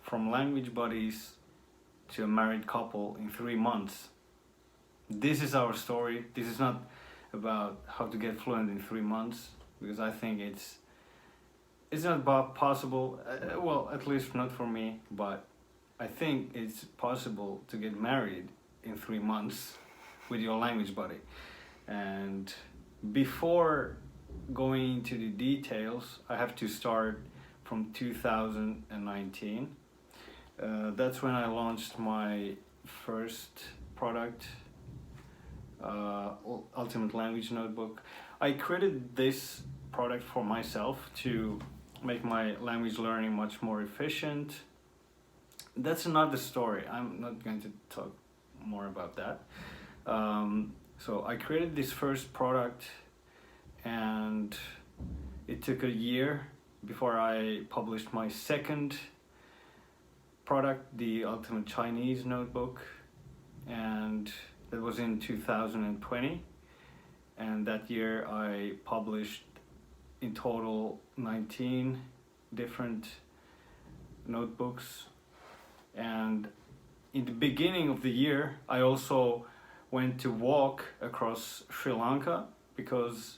from language buddies to a married couple in 3 months. This is our story. This is not about how to get fluent in 3 months, because I think it's not possible. Well, at least not for me. But I think it's possible to get married in 3 months with your language buddy. And before going into the details, I have to start from 2019. That's when I launched my first product, Ultimate Language Notebook. I created this product for myself to make my language learning much more efficient. That's another story. I'm not going to talk more about that. So I created this first product, and it took a year before I published my second product, the Ultimate Chinese Notebook, and that was in 2020. And that year I published in total 19 different notebooks. And in the beginning of the year I also went to walk across Sri Lanka, because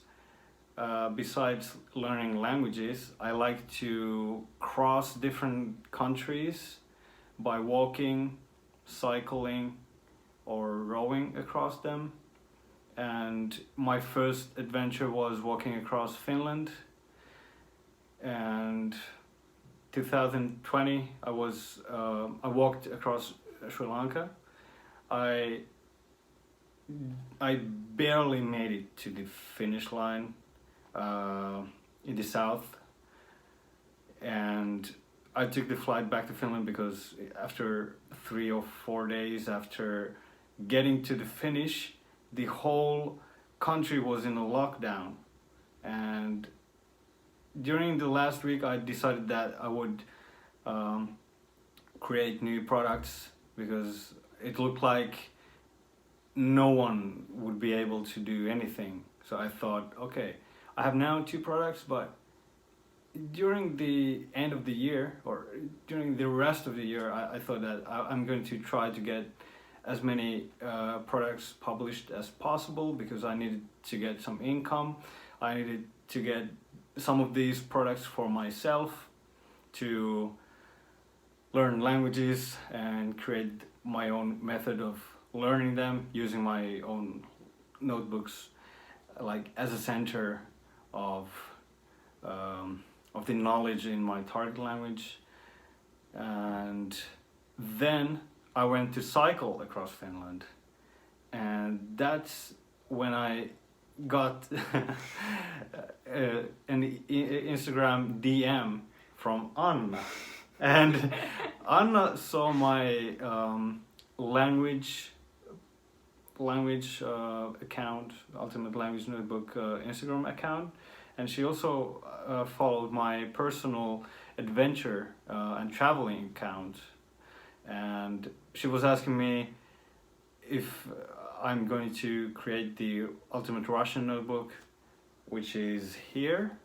besides learning languages, I like to cross different countries by walking, cycling, or rowing across them. And my first adventure was walking across Finland. And 2020 I walked across Sri Lanka. I barely made it to the finish line in the south, and I took the flight back to Finland because after 3 or 4 days after getting to the finish, the whole country was in a lockdown. And during the last week I decided that I would create new products, because it looked like no one would be able to do anything. So I thought, okay, I have now 2 products, but during the end of the year, or during the rest of the year, I thought that I'm going to try to get as many products published as possible, because I needed to get some income. I needed to get some of these products for myself to learn languages and create my own method of learning them using my own notebooks, like as a center of the knowledge in my target language. And then I went to cycle across Finland, and that's when I got an Instagram DM from Anna. And Anna saw my language account, Ultimate Language Notebook Instagram account, and she also followed my personal adventure and traveling account. And she was asking me if I'm going to create the Ultimate Russian Notebook, which is here.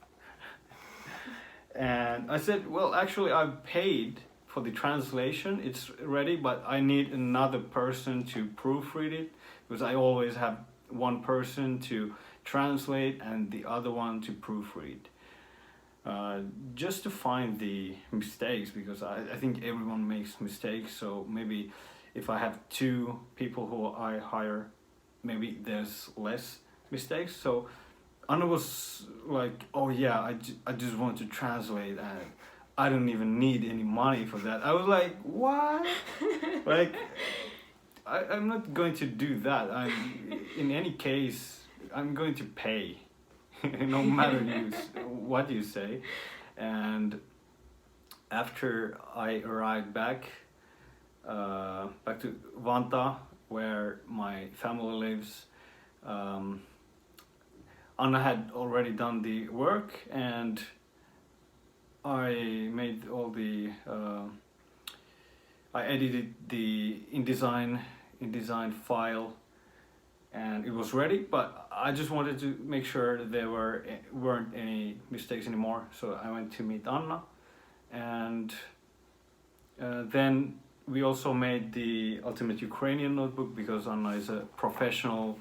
And I said, well, actually I've paid for the translation, it's ready, but I need another person to proofread it, because I always have one person to translate and the other one to proofread. Just to find the mistakes, because I think everyone makes mistakes. So maybe if I have 2 people who I hire, maybe there's less mistakes. So Anna was like, oh yeah, I just want to translate, and I don't even need any money for that. I was like, what? Like, I'm not going to do that. In any case, I'm going to pay, no matter what you say. And after I arrived back to Vantaa, where my family lives, Anna had already done the work, and I made all the I edited the InDesign file, and it was ready. But I just wanted to make sure that there weren't any mistakes anymore. So I went to meet Anna, and Then we also made the Ultimate Ukrainian Notebook because Anna is a professional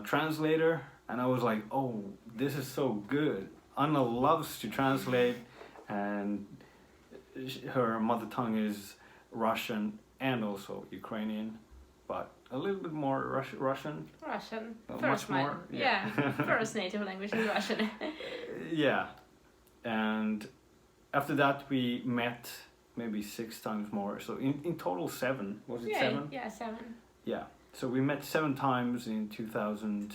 translator, and I was like, oh, this is so good. Anna loves to translate, and her mother tongue is Russian and also Ukrainian, but a little bit more Russian. Russian. Much more. Yeah. First native language is Russian. Yeah, and after that we met maybe 6 times more. So in total 7. Was it 7? Yeah, 7. Yeah. So we met 7 times in 2020.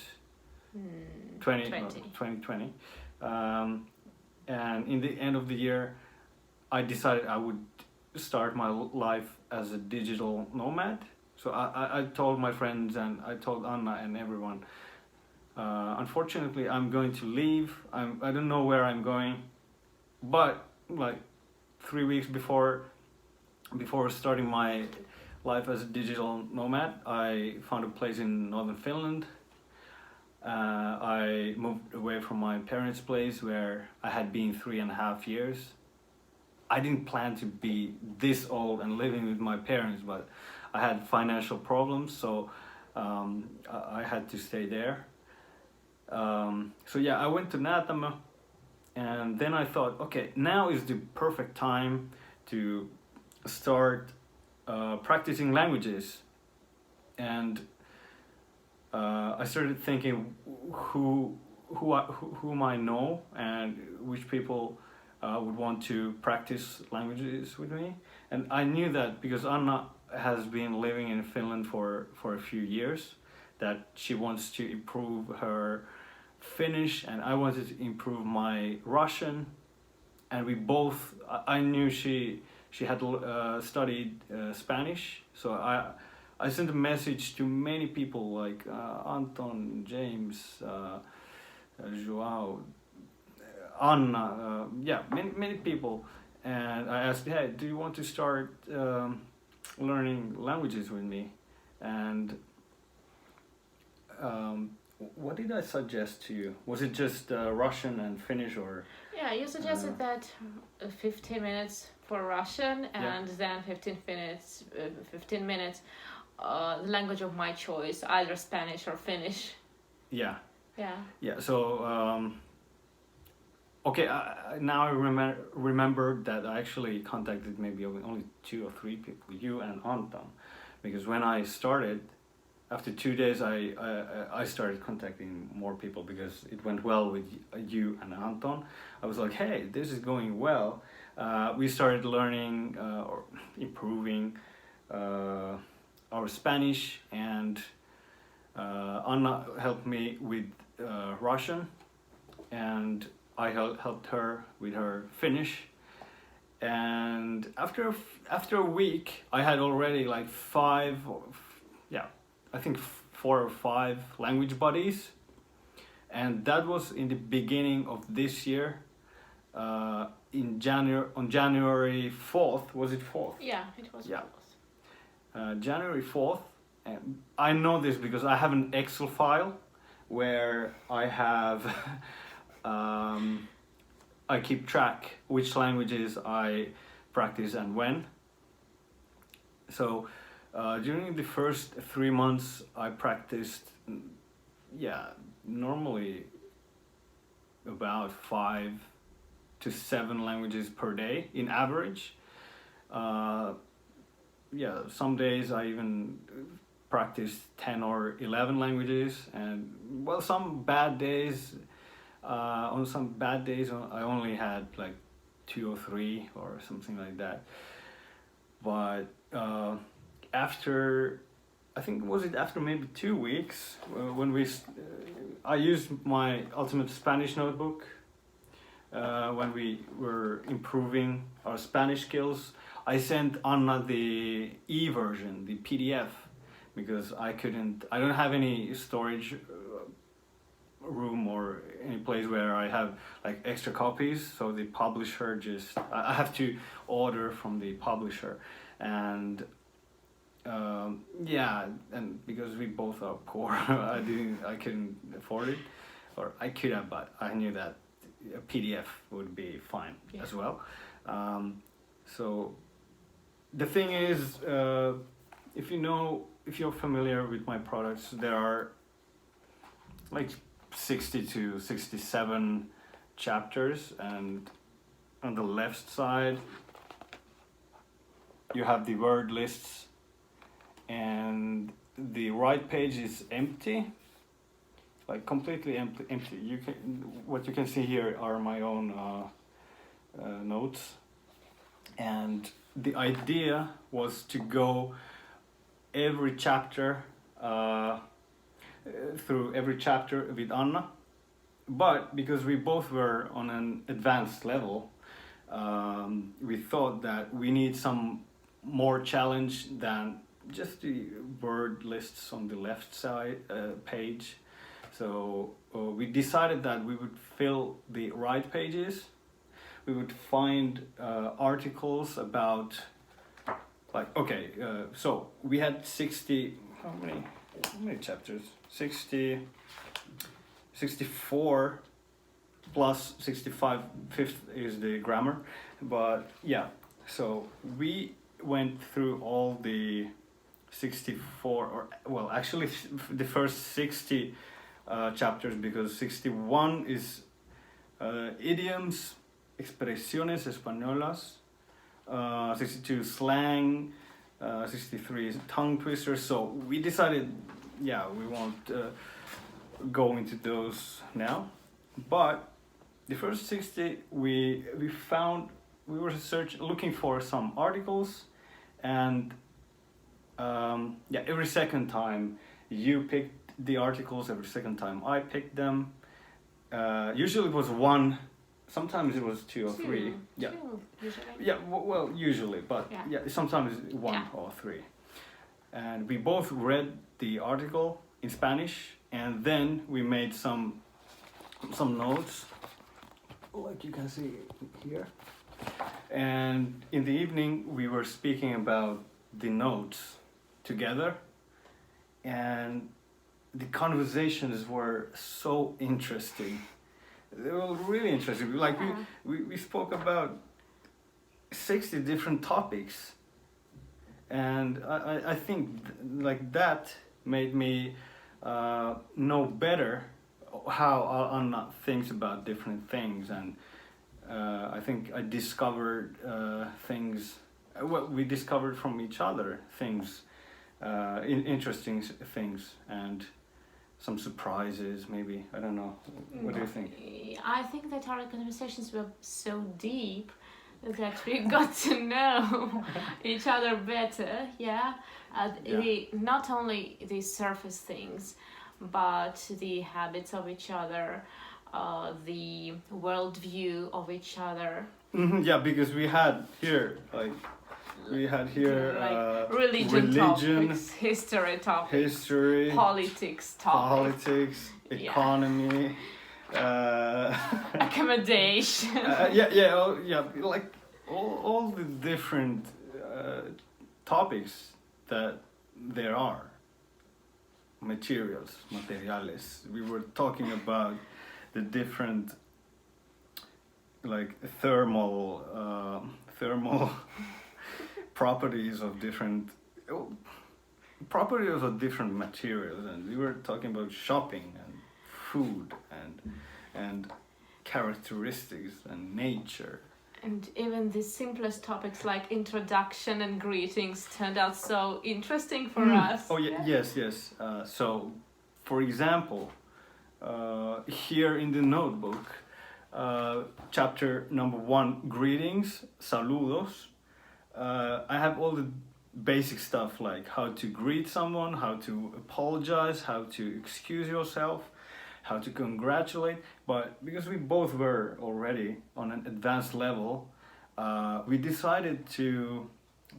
2020. And in the end of the year, I decided I would start my life as a digital nomad. So I told my friends and I told Anna and everyone, unfortunately, I'm going to leave. I don't know where I'm going, but like 3 weeks before starting my life as a digital nomad, I found a place in northern Finland. I moved away from my parents' place where I had been 3.5 years. I didn't plan to be this old and living with my parents, but I had financial problems, so I had to stay there. So yeah, I went to Naatama, and then I thought, okay, now is the perfect time to start practicing languages. And I started thinking whom I know and which people would want to practice languages with me. And I knew that because Anna has been living in Finland for a few years, that she wants to improve her Finnish, and I wanted to improve my Russian. And we both, I knew she had studied Spanish, so I sent a message to many people like Anton, James, Joao, Anna, yeah, many people, and I asked, hey, do you want to start learning languages with me? And what did I suggest to you? Was it just Russian and Finnish, or? Yeah, you suggested that 15 minutes for Russian and then 15 minutes the language of my choice, either Spanish or Finnish. Yeah. Yeah. Yeah. So okay, now I remember that I actually contacted maybe only 2 or 3 people, you and Anton, because when I started, after 2 days, I started contacting more people because it went well with you and Anton. I was like, hey, this is going well. We started learning or improving our Spanish, and Anna helped me with Russian, and I helped her with her Finnish. And after a week, I had already like 4 or 5 language buddies, and that was in the beginning of this year. On January 4th, was it 4th? Yeah, it was. Yeah. January 4th, and I know this because I have an Excel file where I have I keep track which languages I practice and when. So during the first 3 months I practiced, normally about 5 to 7 languages per day in average. Some days I even practiced 10 or 11 languages, and well, some bad days, on some bad days I only had like 2 or 3 or something like that. But after, I think after maybe 2 weeks, when I used my Ultimate Spanish Notebook when we were improving our Spanish skills. I sent Anna the e-version, the PDF, because I don't have any storage room or any place where I have like extra copies, so the publisher I have to order from the publisher. And and because we both are poor, I couldn't afford it, or I could have, but I knew that a PDF would be fine as well. So the thing is, if you're familiar with my products, there are like 60 to 67 chapters, and on the left side you have the word lists, and the right page is empty, like completely empty. What you can see here are my own notes, and the idea was to go every chapter through every chapter with Anna, but because we both were on an advanced level, we thought that we need some more challenge than just the word lists on the left side page. So we decided that we would fill the right pages. We would find articles about, like, okay, so we had 60, how many chapters? 64 plus 65, fifth is the grammar. But yeah, so we went through all the 64, or well, actually the first 60 chapters, because 61 is idioms, expresiones españolas, 62 slang, 63 is tongue twisters. So we decided, yeah, we won't go into those now, but the first 60 we were looking for some articles, and yeah, every second time you picked the articles, every second time I picked them. Usually it was one, sometimes it was two or three. Yeah, two, usually. Yeah, well, usually, but yeah, sometimes one Yeah. or three. And we both read the article in Spanish, and then we made some notes, like you can see here. And in the evening we were speaking about the notes together, and the conversations were so interesting. They were really interesting. Like we spoke about 60 different topics, and I think like that made me know better how Anna thinks about different things, and I think I discovered things. Well, we discovered from each other things, interesting things, and some surprises. Maybe, I don't know. What do you think? I think that our conversations were so deep that we got to know each other better. Yeah, not only the surface things, but the habits of each other, the worldview of each other. Mm-hmm, yeah, because we had here religion topics, history topics, politics topics, economy, accommodation. yeah, like all the different topics that there are. Materiales. We were talking about the different, like, thermal properties of different materials, and we were talking about shopping and food and characteristics and nature. And even the simplest topics like introduction and greetings turned out so interesting for us. Oh yeah, yes. So, for example, here in the notebook, chapter number 1, greetings, saludos. I have all the basic stuff, like how to greet someone, how to apologize, how to excuse yourself, how to congratulate. But because we both were already on an advanced level, we decided to,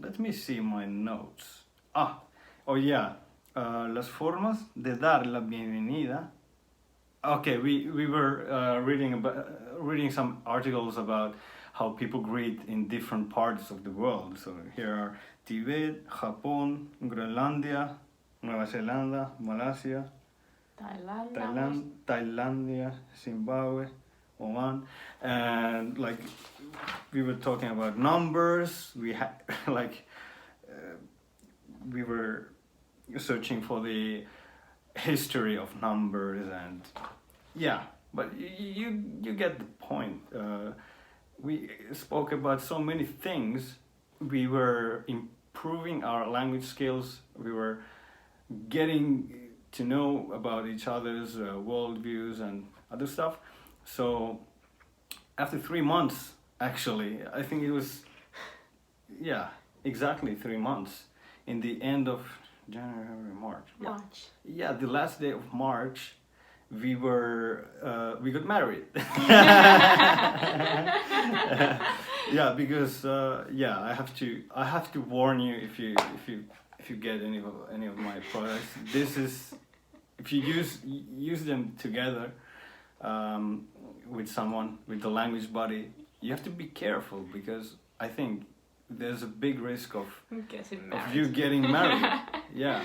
let me see my notes. Las formas de dar la bienvenida. Okay, we were reading some articles about how people greet in different parts of the world. So here are Tibet, Japan, Groenlandia, Nueva Zelanda, Malaysia, Thailandia, Zimbabwe, Oman, and like we were talking about numbers. We had like we were searching for the history of numbers, and yeah, but you get the point. We spoke about so many things. We were improving our language skills. We were getting to know about each other's worldviews and other stuff. So after 3 months, actually, I think it was, yeah, exactly 3 months. In the end of January, March. March. Yeah, the last day of March, we got married. Yeah, because I have to warn you, if you get any of my products, this is, if you use them together with someone, with the language buddy, you have to be careful, because I think there's a big risk of you getting married. Yeah.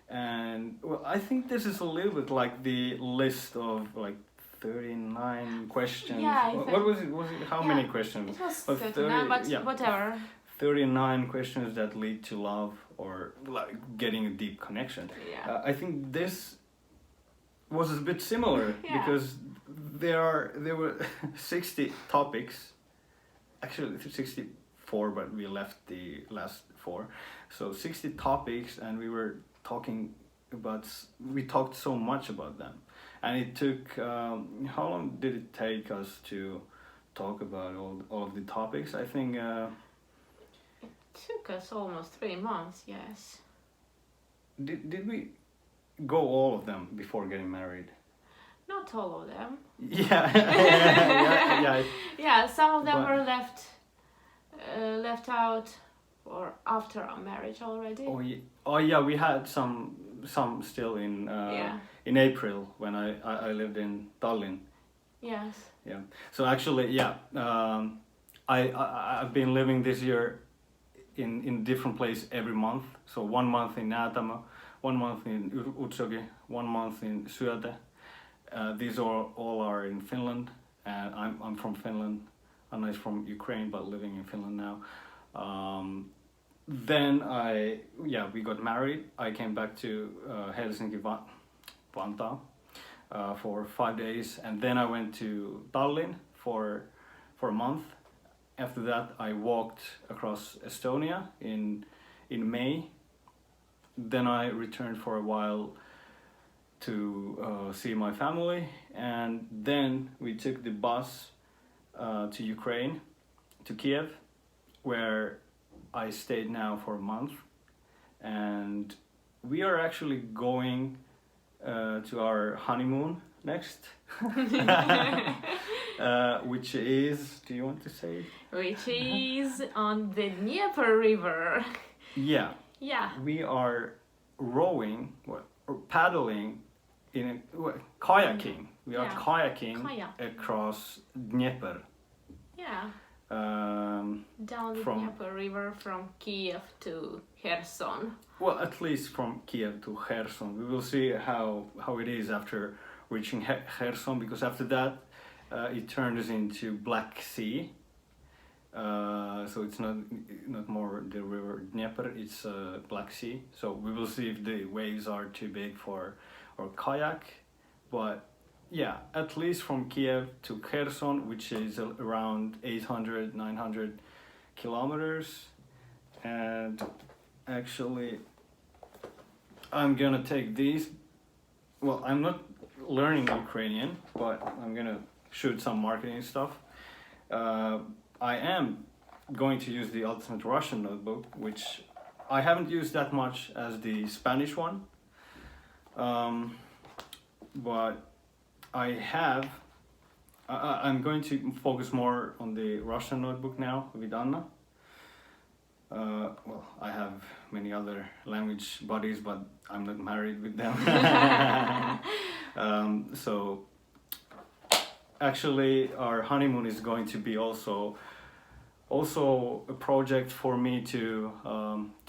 And well, I think this is a little bit like the list of like 39 questions. Yeah, what was it? How many questions? It was But 39, but yeah, whatever. 39 questions that lead to love, or like getting a deep connection. Yeah. I think this was a bit similar, Yeah. because there were 60 topics, actually 64, but we left the last 4, so 60 topics, and we talked so much about them, and it took how long did it take us to talk about all of the topics? I think It took us almost 3 months, yes. did we go all of them before getting married? Not all of them. Yeah. Yeah. Yeah, some of them But- were left out or after our marriage already. Oh yeah, we had some still in Yeah. in April when I lived in Tallinn. Yes. Yeah. So actually, yeah, I've been living this year in different place every month. So 1 month in Naatama, 1 month in Utsogi, 1 month in Syöte. These all are in Finland, and I'm from Finland. Anna is from Ukraine, but living in Finland now. Then we got married. I came back to Helsinki, Vantaa, for 5 days, and then I went to Tallinn for a month. After that, I walked across Estonia in May. Then I returned for a while to see my family, and then we took the bus to Ukraine, to Kiev, where I stayed now for a month, and we are actually going to our honeymoon next, which is, do you want to say it? Which is on the Dnieper River. Yeah, Yeah. we are rowing or paddling kayaking. We are Yeah. kayaking Kayak. across Dnieper. Yeah. Down the From- Dnieper River from Kiev to Kherson. Well, at least from Kiev to Kherson. We will see how it is after reaching Kherson, because after that it turns into Black Sea. So it's not more the river Dnieper, it's Black Sea. So we will see if the waves are too big for our kayak. But yeah, at least from Kiev to Kherson, which is around 800-900 kilometers. And actually, I'm gonna take these. Well, I'm not learning Ukrainian, but I'm gonna shoot some marketing stuff. I am going to use the Ultimate Russian notebook, which I haven't used that much as the Spanish one. But I'm going to focus more on the Russian notebook now with Anna. Well, I have many other language buddies, but I'm not married with them. So actually our honeymoon is going to be also a project for me to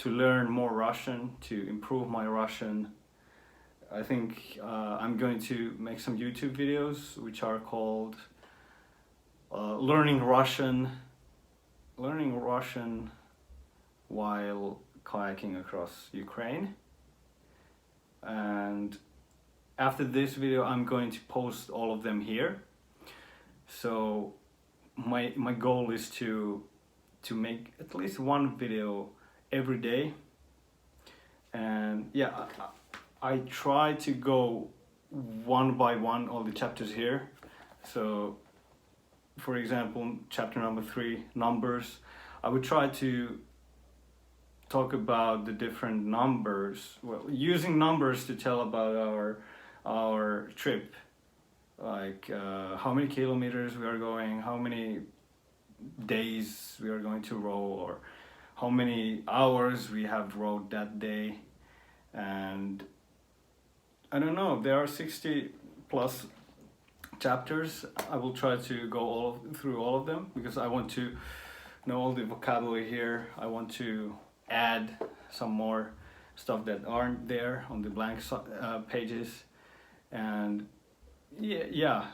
learn more Russian, to improve my Russian. I think I'm going to make some YouTube videos which are called learning Russian while kayaking across Ukraine. And after this video, I'm going to post all of them here. So my goal is to make at least one video every day. And yeah, I try to go one by one all the chapters here. So for example, chapter number 3, numbers, I would try to talk about the different numbers, well, using numbers to tell about our trip, like how many kilometers we are going, how many days we are going to row, or how many hours we have rowed that day. And I don't know, there are 60 plus chapters. I will try to go through all of them because I want to know all the vocabulary here. I want to add some more stuff that aren't there on the blank pages. And yeah,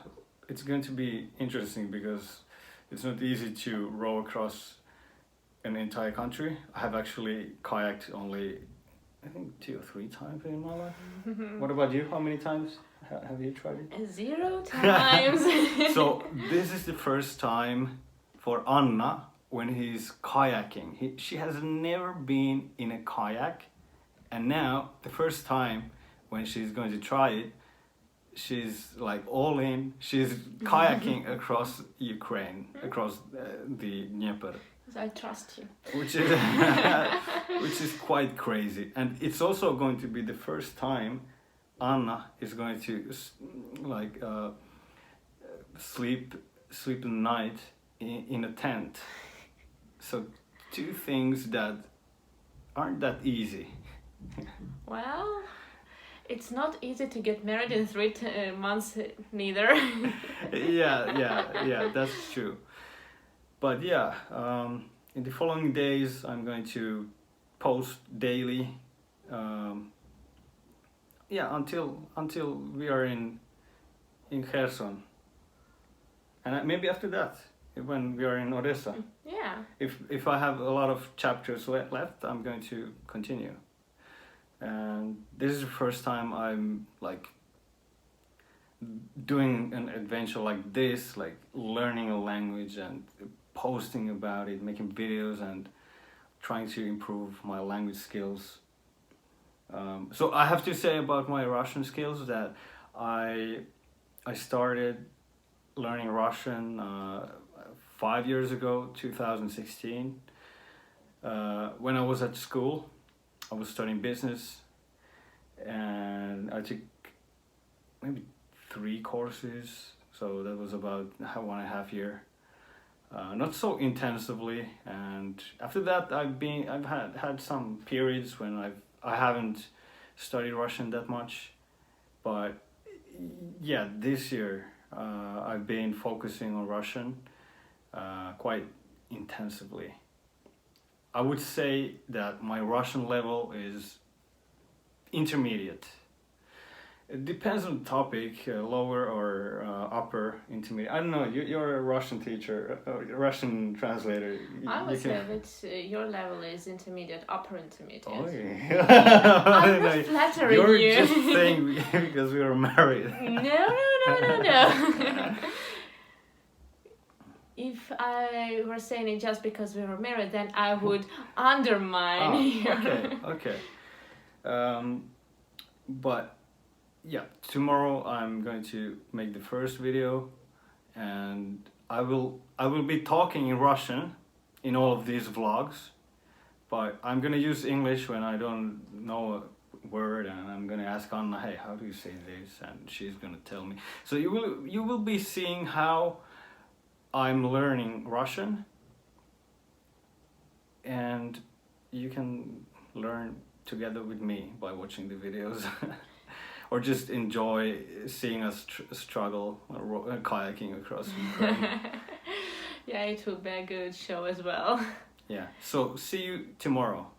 it's going to be interesting because it's not easy to row across an entire country. I have actually kayaked only, I think, 2 or 3 times in my life. What about you? How many times have you tried it? 0 times. So this is the first time for Anna when he's kayaking. She has never been in a kayak, and now the first time when she's going to try it, she's like all in. She's kayaking across Ukraine, across the Dnieper. I trust you. Which is quite crazy. And it's also going to be the first time Anna is going to sleep the night in a tent. So 2 things that aren't that easy. Well, it's not easy to get married in 3 months neither. yeah, that's true. But yeah, in the following days, I'm going to post daily. Until we are in Kherson, and maybe after that, when we are in Odessa. Yeah. If I have a lot of chapters left, I'm going to continue. And this is the first time I'm like doing an adventure like this, like learning a language and posting about it, making videos and trying to improve my language skills. So I have to say about my Russian skills that I started learning Russian 5 years ago, 2016. When I was at school, I was studying business, and I took maybe 3 courses, so that was about 1.5 years. Not so intensively, and after that I've had some periods when I haven't studied Russian that much, but yeah, this year I've been focusing on Russian quite intensively. I would say that my Russian level is intermediate. It depends on the topic, lower or upper intermediate. I don't know, you're a Russian teacher, Russian translator. I would say that your level is intermediate, upper intermediate. Oh, yeah. I'm not flattering you. You're just saying because we were married. No. If I were saying it just because we were married, then I would undermine Okay. But yeah, tomorrow I'm going to make the first video, and I will be talking in Russian in all of these vlogs, but I'm gonna use English when I don't know a word, and I'm gonna ask Anna, hey, how do you say this? And she's gonna tell me. So you will be seeing how I'm learning Russian, and you can learn together with me by watching the videos. Or just enjoy seeing us struggle kayaking across Ukraine. Yeah, it will be a good show as well. Yeah, so see you tomorrow.